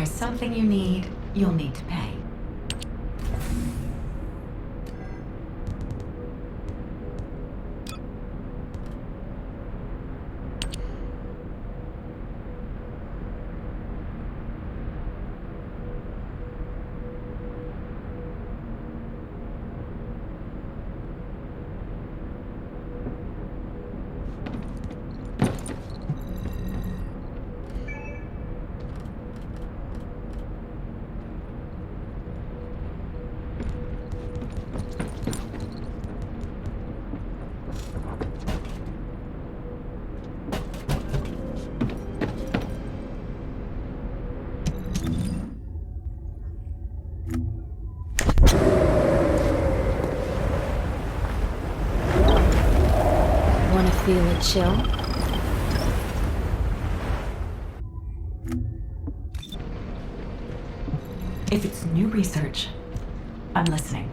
there's something you need, you'll need to pay. Feel a chill? If it's new research, I'm listening.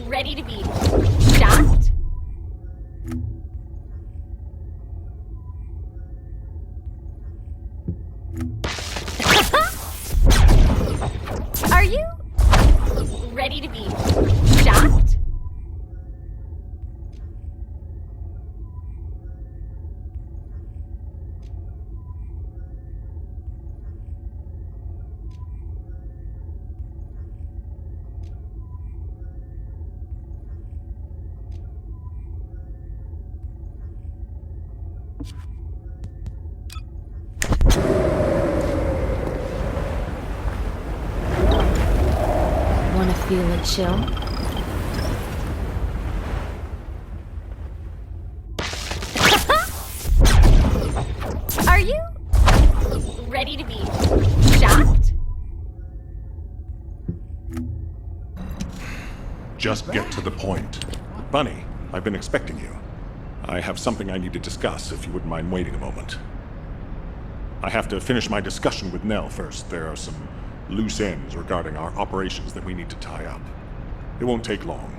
Ready to be shocked? Are you ready to be shocked? Wanna feel a chill? Are you ready to be shocked? Just get to the point. Bunny, I've been expecting you. I have something I need to discuss, if you wouldn't mind waiting a moment. I have to finish my discussion with Nell first. There are some loose ends regarding our operations that we need to tie up. It won't take long.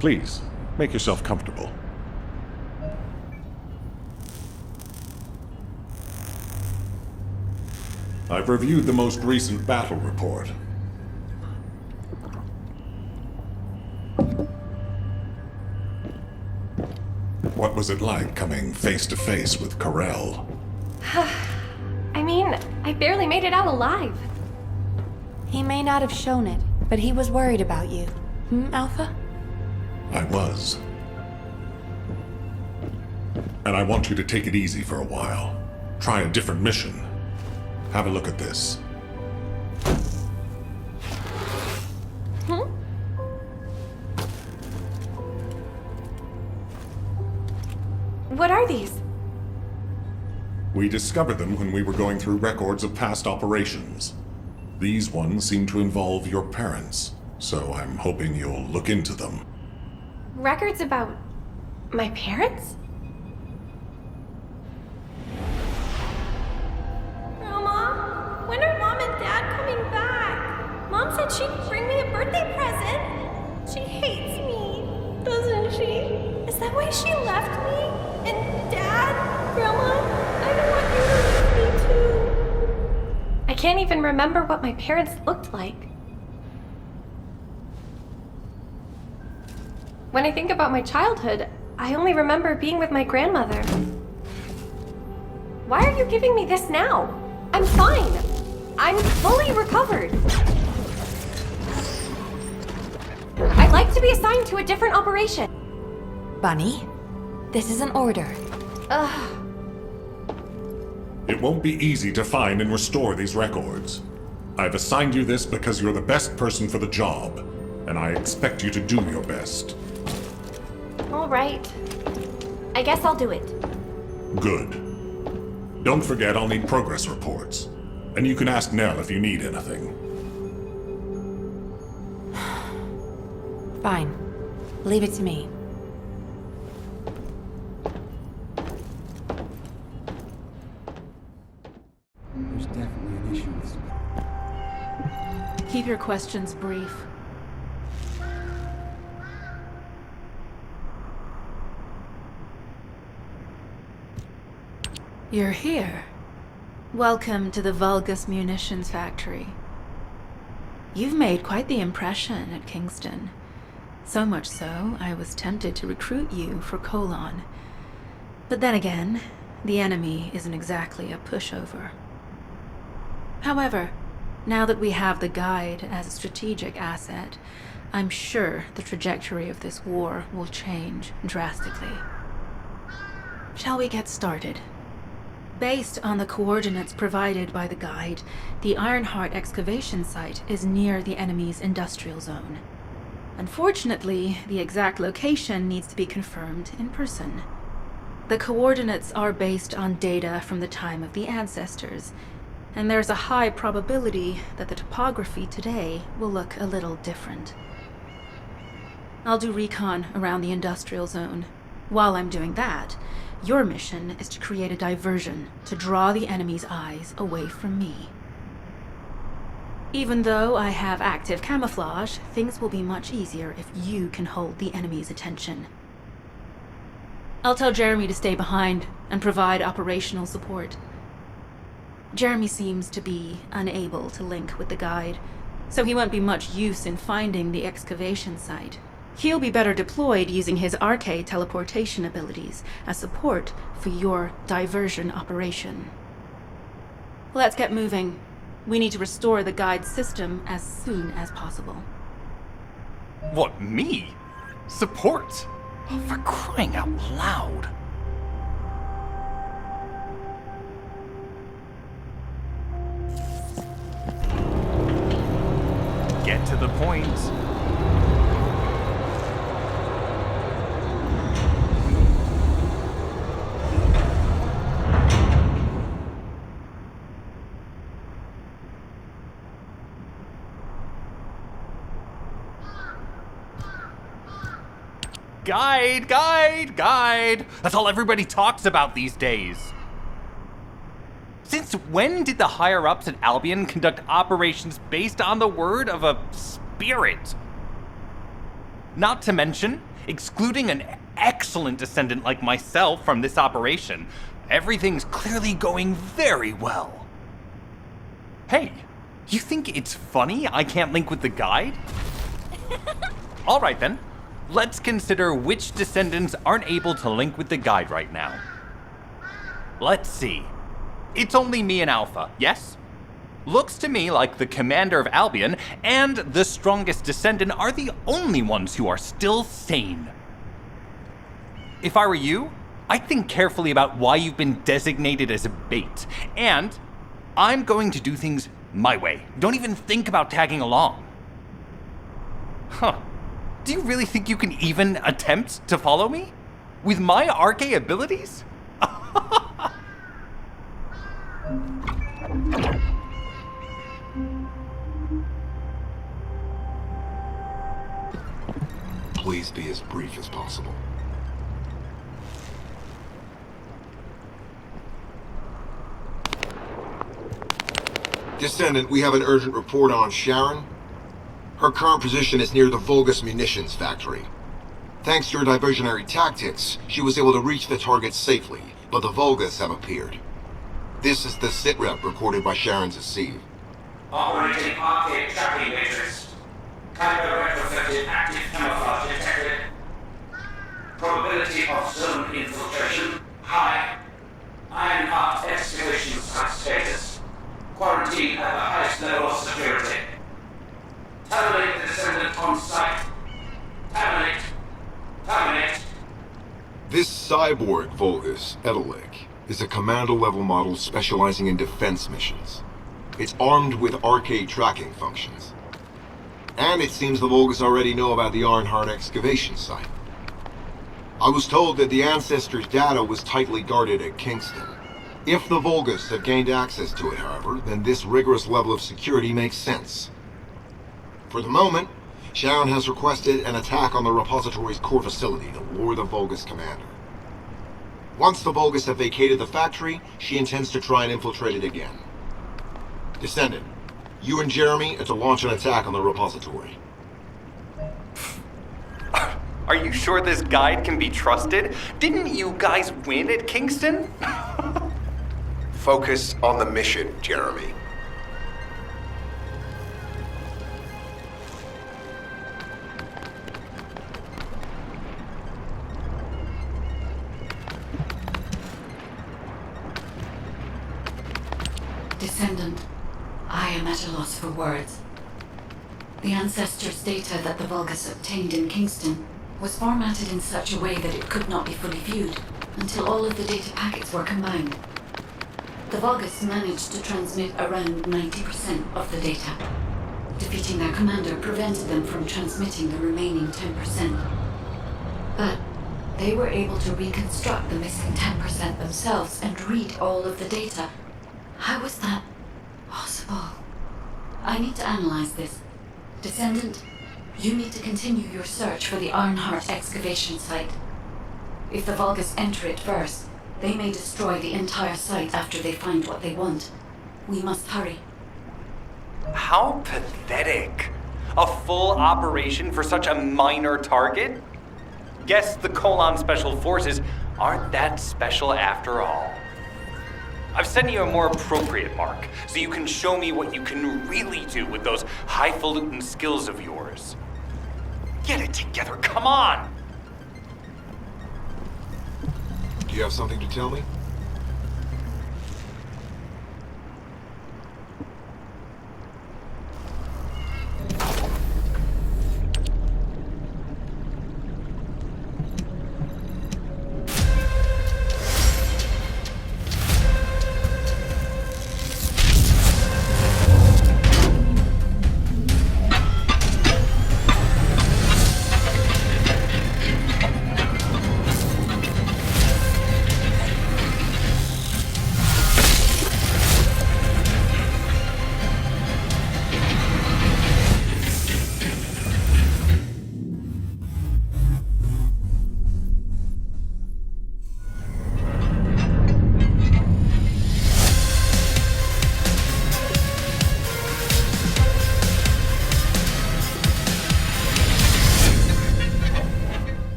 Please, make yourself comfortable. I've reviewed the most recent battle report. What was it like coming face to face with Corel? I mean, I barely made it out alive. He may not have shown it, but he was worried about you. Alpha? I was. And I want you to take it easy for a while. Try a different mission. Have a look at this. What are these? We discovered them when we were going through records of past operations. These ones seem to involve your parents, so I'm hoping you'll look into them. Records about my parents? Grandma, when are Mom and Dad coming back? Mom said she'd bring me a birthday present. She hates me, doesn't she? Is that why she left me? And Dad? Grandma, I don't want you to leave me too. I can't even remember what my parents looked like. When I think about my childhood, I only remember being with my grandmother. Why are you giving me this now? I'm fine. I'm fully recovered. I'd like to be assigned to a different operation. Bunny, this is an order. Ugh. It won't be easy to find and restore these records. I've assigned you this because you're the best person for the job, and I expect you to do your best. All right. I guess I'll do it. Good. Don't forget I'll need progress reports, and you can ask Nell if you need anything. Fine. Leave it to me. There's definitely an issue with... Keep your questions brief. You're here. Welcome to the Vulgus Munitions Factory. You've made quite the impression at Kingston. So much so, I was tempted to recruit you for Colon. But then again, the enemy isn't exactly a pushover. However, now that we have the Guide as a strategic asset, I'm sure the trajectory of this war will change drastically. Shall we get started? Based on the coordinates provided by the Guide, the Ironheart excavation site is near the enemy's industrial zone. Unfortunately, the exact location needs to be confirmed in person. The coordinates are based on data from the time of the ancestors, and there's a high probability that the topography today will look a little different. I'll do recon around the industrial zone. While I'm doing that, your mission is to create a diversion to draw the enemy's eyes away from me. Even though I have active camouflage, things will be much easier if you can hold the enemy's attention. I'll tell Jeremy to stay behind and provide operational support. Jeremy seems to be unable to link with the Guide, so he won't be much use in finding the excavation site. He'll be better deployed using his arcade teleportation abilities as support for your diversion operation. Let's get moving. We need to restore the Guide's system as soon as possible. What, me? Support? Oh, for crying out loud. Get to the point. Guide! That's all everybody talks about these days. Since when did the higher-ups at Albion conduct operations based on the word of a spirit? Not to mention, excluding an excellent descendant like myself from this operation, everything's clearly going very well. Hey, you think it's funny I can't link with the guide? Alright then, let's consider which descendants aren't able to link with the guide right now. Let's see. It's only me and Alpha, yes? Looks to me like the commander of Albion and the strongest descendant are the only ones who are still sane. If I were you, I'd think carefully about why you've been designated as a bait, and I'm going to do things my way. Don't even think about tagging along. Huh. Do you really think you can even attempt to follow me? With my RK abilities? Please be as brief as possible. Descendant, we have an urgent report on Sharon. Her current position is near the Vulgus munitions factory. Thanks to your diversionary tactics, she was able to reach the target safely, but the Vulgus have appeared. This is the sitrep recorded by Sharon's Deceive. Operating arcade tracking matrix. Kyber retrofitted active camouflage detected. Probability of zone infiltration high. Ironheart excavation site status. Quarantine at the highest level of security. Terminate the descendant on site. Terminate. Terminate. This cyborg Vulgus, Edelik, is a commando-level model specializing in defense missions. It's armed with arcade tracking functions. And it seems the Vulgus already know about the Ironheart excavation site. I was told that the Ancestors' data was tightly guarded at Kingston. If the Vulgus have gained access to it, however, then this rigorous level of security makes sense. For the moment, Sharon has requested an attack on the repository's core facility to lure the Vulgus commander. Once the Vulgus have vacated the factory, she intends to try and infiltrate it again. Descendant, you and Jeremy are to launch an attack on the repository. Are you sure this guide can be trusted? Didn't you guys win at Kingston? Focus on the mission, Jeremy. Descendant, I am at a loss for words. The Ancestors' data that the Vulgus obtained in Kingston was formatted in such a way that it could not be fully viewed until all of the data packets were combined. The Vulgus managed to transmit around 90% of the data. Defeating their commander prevented them from transmitting the remaining 10%. But they were able to reconstruct the missing 10% themselves and read all of the data. How was that possible? I need to analyze this. Descendant, you need to continue your search for the Ironheart excavation site. If the Vulgus enter it first, they may destroy the entire site after they find what they want. We must hurry. How pathetic. A full operation for such a minor target? Guess the Colon Special Forces aren't that special after all. I've sent you a more appropriate mark, so you can show me what you can really do with those highfalutin skills of yours. Get it together, come on! Do you have something to tell me?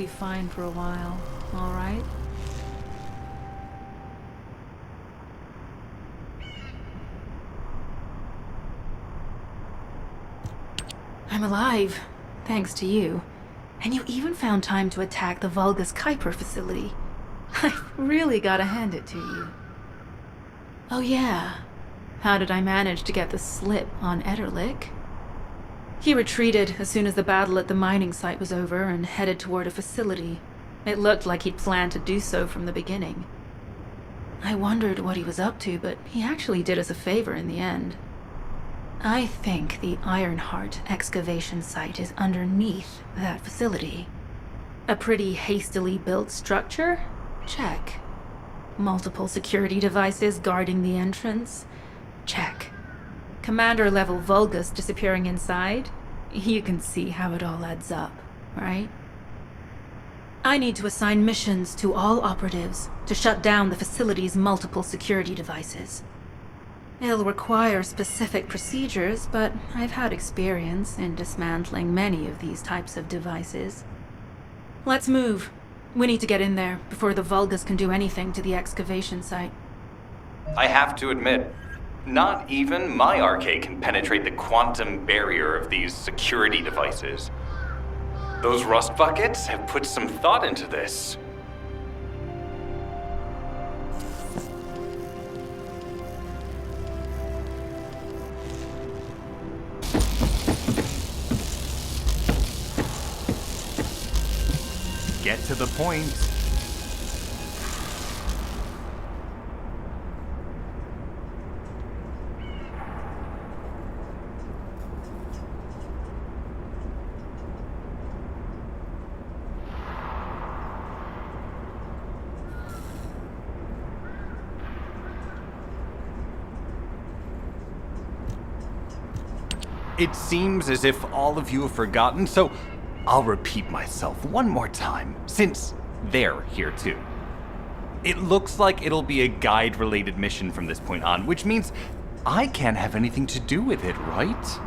be fine for a while, all right? I'm alive, thanks to you. And you even found time to attack the Vulgus Kuiper facility. I've really gotta hand it to you. Oh yeah, how did I manage to get the slip on Ederlich? He retreated as soon as the battle at the mining site was over and headed toward a facility. It looked like he'd planned to do so from the beginning. I wondered what he was up to, but he actually did us a favor in the end. I think the Ironheart excavation site is underneath that facility. A pretty hastily built structure? Check. Multiple security devices guarding the entrance? Check. Commander-level Vulgus disappearing inside? You can see how it all adds up, right? I need to assign missions to all operatives to shut down the facility's multiple security devices. It'll require specific procedures, but I've had experience in dismantling many of these types of devices. Let's move. We need to get in there before the Vulgus can do anything to the excavation site. I have to admit, not even my arcade can penetrate the quantum barrier of these security devices. Those rust buckets have put some thought into this. Get to the point. It seems as if all of you have forgotten, so I'll repeat myself one more time, since they're here too. It looks like it'll be a guide-related mission from this point on, which means I can't have anything to do with it, right?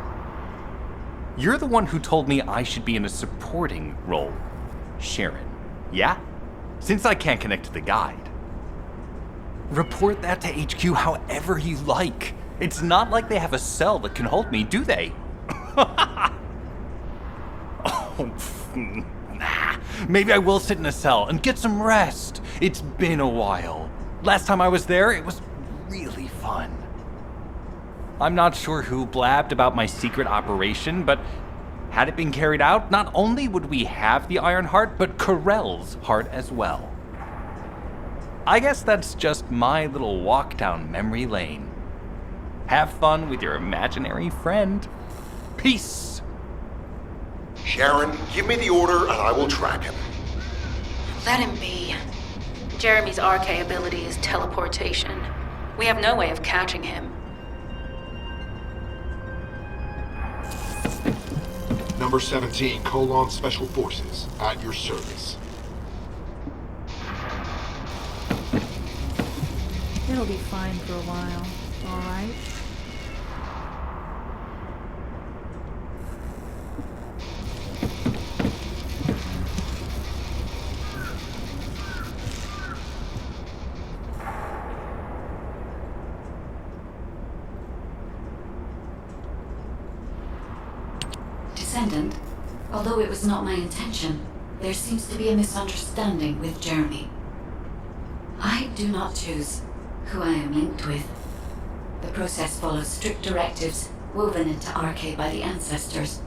You're the one who told me I should be in a supporting role, Sharon, yeah? Since I can't connect to the guide. Report that to HQ however you like. It's not like they have a cell that can hold me, do they? Nah. Maybe I will sit in a cell and get some rest. It's been a while. Last time I was there, it was really fun. I'm not sure who blabbed about my secret operation, but had it been carried out, not only would we have the Iron Heart, but Corell's heart as well. I guess that's just my little walk down memory lane. Have fun with your imaginary friend. Peace. Sharon, give me the order and I will track him. Let him be. Jeremy's RK ability is teleportation. We have no way of catching him. Number 17, Colon Special Forces, at your service. It'll be fine for a while, all right? Descendant, although it was not my intention, there seems to be a misunderstanding with Jeremy. I do not choose who I am linked with. The process follows strict directives woven into RK by the ancestors.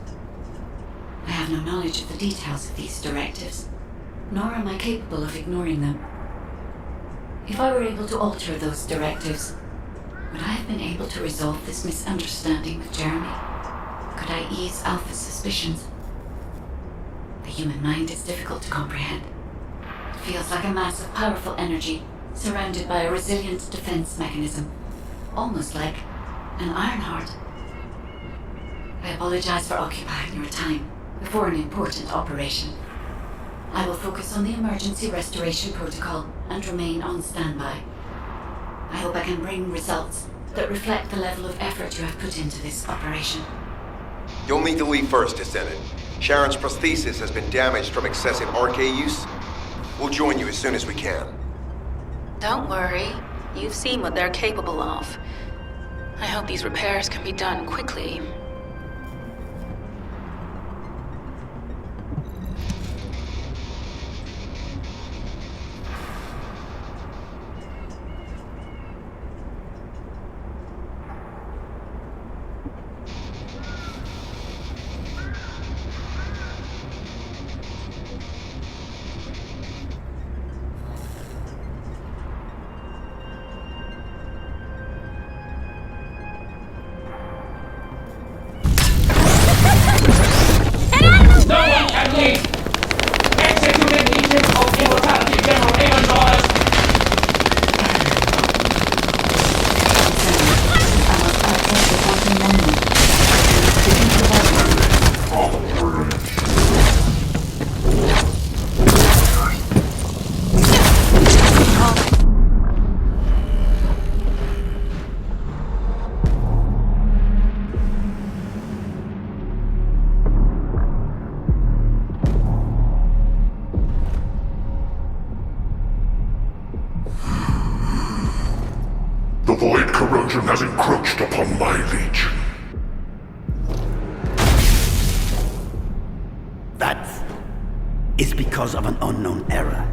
I have no knowledge of the details of these directives, nor am I capable of ignoring them. If I were able to alter those directives, would I have been able to resolve this misunderstanding with Jeremy? Could I ease Alpha's suspicions? The human mind is difficult to comprehend. It feels like a mass of powerful energy surrounded by a resilient defense mechanism, almost like an Iron Heart. I apologize for occupying your time before an important operation. I will focus on the emergency restoration protocol and remain on standby. I hope I can bring results that reflect the level of effort you have put into this operation. You'll need to leave First Descendant. Sharon's prosthesis has been damaged from excessive RK use. We'll join you as soon as we can. Don't worry. You've seen what they're capable of. I hope these repairs can be done quickly. No one can leave! Executed Legion of Immortality General Amon orders! The void corrosion has encroached upon my legion. That is because of an unknown error.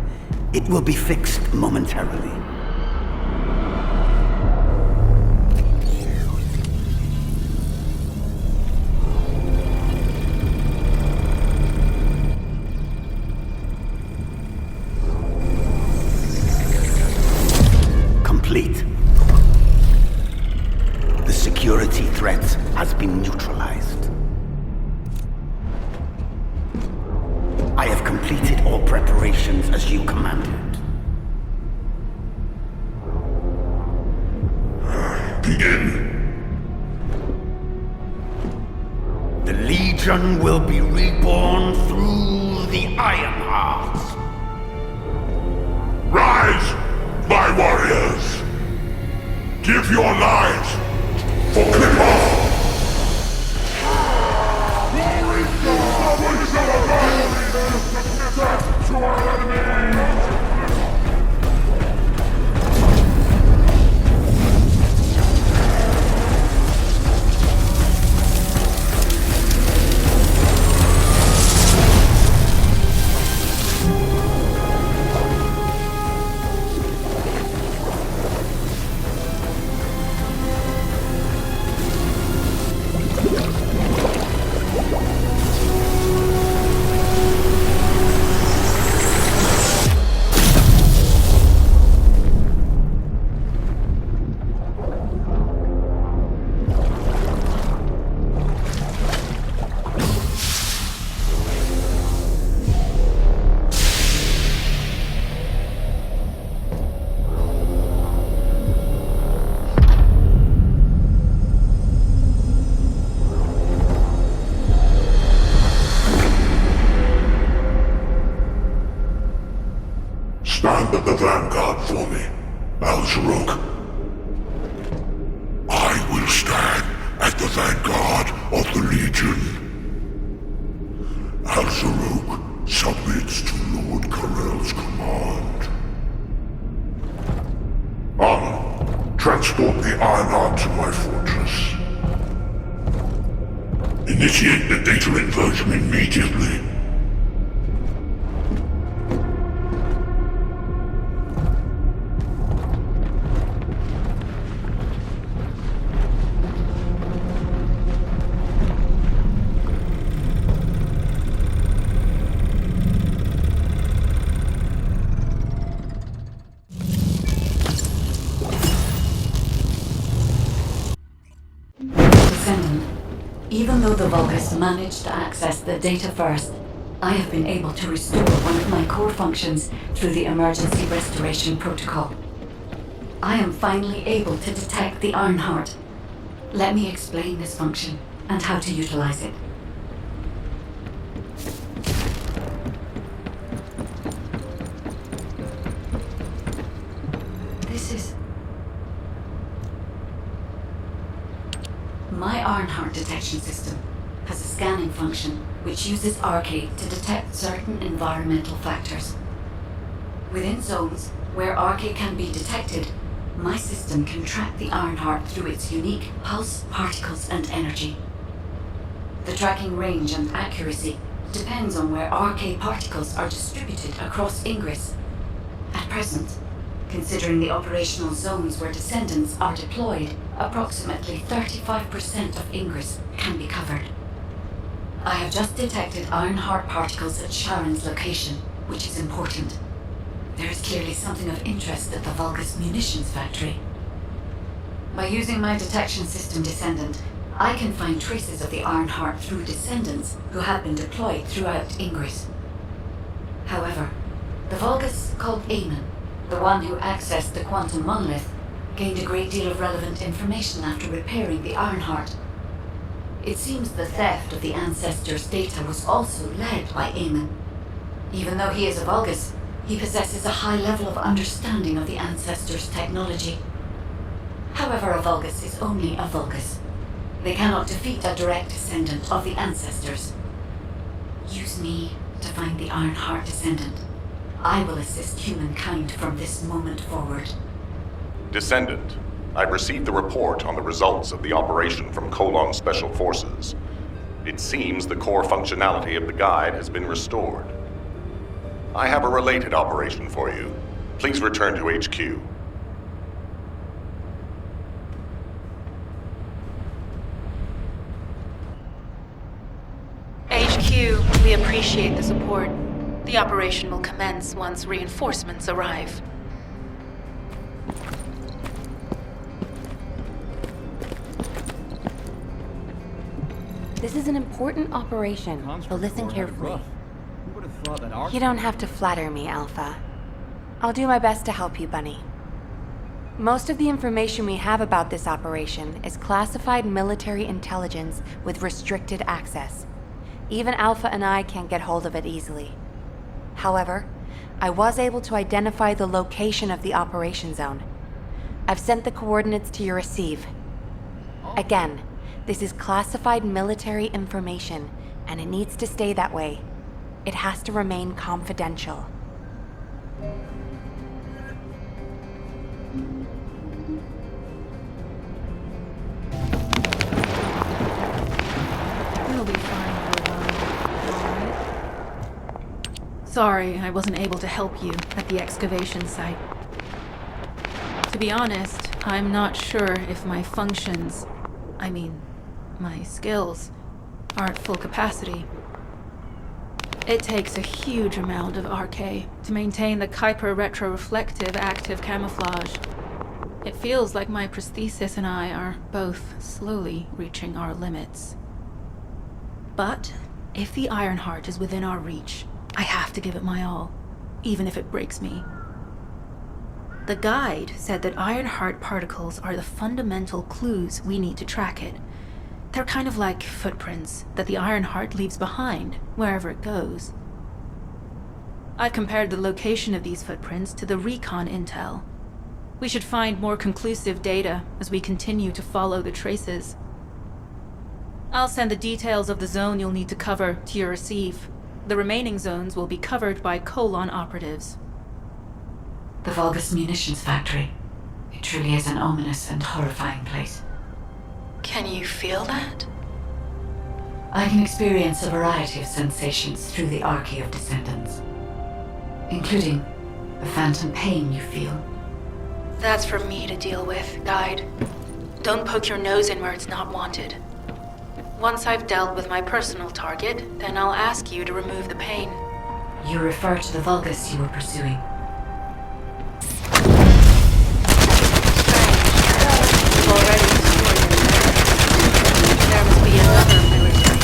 It will be fixed momentarily. Complete. The security threat has been neutralized. I have completed all preparations as you commanded. Begin. The Legion will be reborn through the Iron Heart. Rise, my warriors! Give your lives for Clipper! Stand at the vanguard for me, Al-Zaruk. I will stand at the vanguard of the Legion. Al-Zaruk submits to Lord Karel's command. Armor, transport the Ironheart to my fortress. Initiate the data inversion immediately. Descendant, even though the Vulgus managed to access the data first, I have been able to restore one of my core functions through the emergency restoration protocol. I am finally able to detect the Ironheart. Let me explain this function and how to utilize it. This is my Ironheart detection system. has a scanning function which uses RK to detect certain environmental factors. Within zones where RK can be detected, my system can track the Ironheart through its unique pulse, particles, and energy. The tracking range and accuracy depends on where RK particles are distributed across Ingress. At present, considering the operational zones where Descendants are deployed, approximately 35% of Ingress can be covered. I have just detected Ironheart particles at Sharon's location, which is important. There is clearly something of interest at the Vulgus munitions factory. By using my detection system Descendant, I can find traces of the Ironheart through Descendants who have been deployed throughout Ingress. However, the Vulgus called Amon, the one who accessed the quantum monolith, gained a great deal of relevant information after repairing the Ironheart. It seems the theft of the Ancestors' data was also led by Amon. Even though he is a Vulgus, he possesses a high level of understanding of the Ancestors' technology. However, a Vulgus is only a Vulgus. They cannot defeat a direct descendant of the Ancestors. Use me to find the Ironheart Descendant. I will assist humankind from this moment forward. Descendant, I've received the report on the results of the operation from Colon Special Forces. It seems the core functionality of the guide has been restored. I have a related operation for you. Please return to HQ. HQ, we appreciate the support. The operation will commence once reinforcements arrive. This is an important operation, so listen carefully. Who would have thought that our You don't have to flatter me, Alpha. I'll do my best to help you, Bunny. Most of the information we have about this operation is classified military intelligence with restricted access. Even Alpha and I can't get hold of it easily. However, I was able to identify the location of the operation zone. I've sent the coordinates to your receive. Again, this is classified military information, and it needs to stay that way. It has to remain confidential. We'll be fine for a while. Sorry, I wasn't able to help you at the excavation site. To be honest, I'm not sure if my functions, my skills, are at full capacity. It takes a huge amount of RK to maintain the Kuiper retroreflective active camouflage. It feels like my prosthesis and I are both slowly reaching our limits. But if the Ironheart is within our reach, I have to give it my all, even if it breaks me. The guide said that Ironheart particles are the fundamental clues we need to track it. They're kind of like footprints that the Ironheart leaves behind, wherever it goes. I've compared the location of these footprints to the recon intel. We should find more conclusive data as we continue to follow the traces. I'll send the details of the zone you'll need to cover to your receive. The remaining zones will be covered by Colon operatives. The Vulgus munitions factory. It truly is an ominous and horrifying place. Can you feel that? I can experience a variety of sensations through the Archae of Descendants, including the phantom pain you feel. That's for me to deal with, Guide. Don't poke your nose in where it's not wanted. Once I've dealt with my personal target, then I'll ask you to remove the pain. You refer to the Vulgus you were pursuing. You've already destroyed it. There must be another military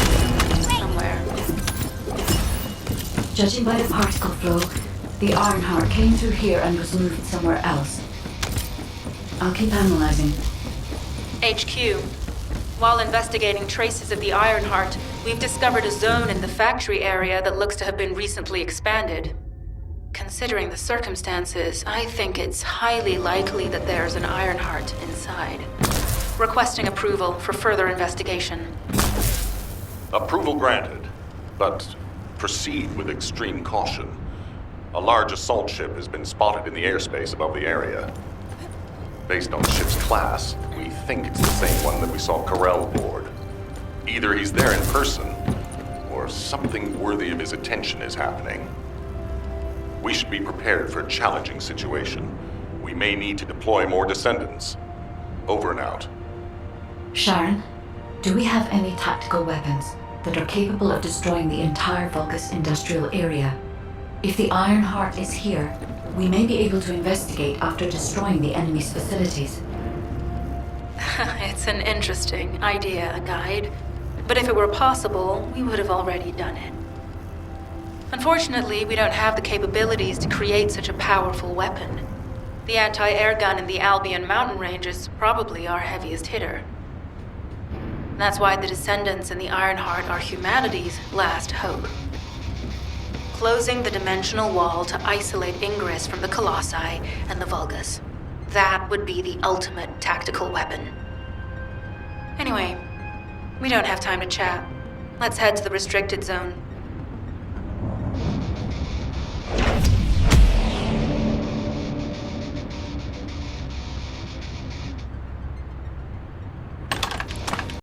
somewhere. Judging by the particle flow, the Ironheart came through here and was moved somewhere else. I'll keep analyzing. HQ. While investigating traces of the Ironheart, we've discovered a zone in the factory area that looks to have been recently expanded. Considering the circumstances, I think it's highly likely that there's an Ironheart inside. Requesting approval for further investigation. Approval granted, but proceed with extreme caution. A large assault ship has been spotted in the airspace above the area. Based on the ship's class, we think it's the same one that we saw Carell aboard. Either he's there in person, or something worthy of his attention is happening. We should be prepared for a challenging situation. We may need to deploy more Descendants. Over and out. Sharon, do we have any tactical weapons that are capable of destroying the entire Vulgus industrial area? If the Ironheart is here, we may be able to investigate after destroying the enemy's facilities. It's an interesting idea, Guide. But if it were possible, we would have already done it. Unfortunately, we don't have the capabilities to create such a powerful weapon. The anti-air gun in the Albion mountain range is probably our heaviest hitter. That's why the Descendants and the Ironheart are humanity's last hope. Closing the dimensional wall to isolate Ingress from the Colossi and the Vulgus. That would be the ultimate tactical weapon. Anyway, we don't have time to chat. Let's head to the restricted zone.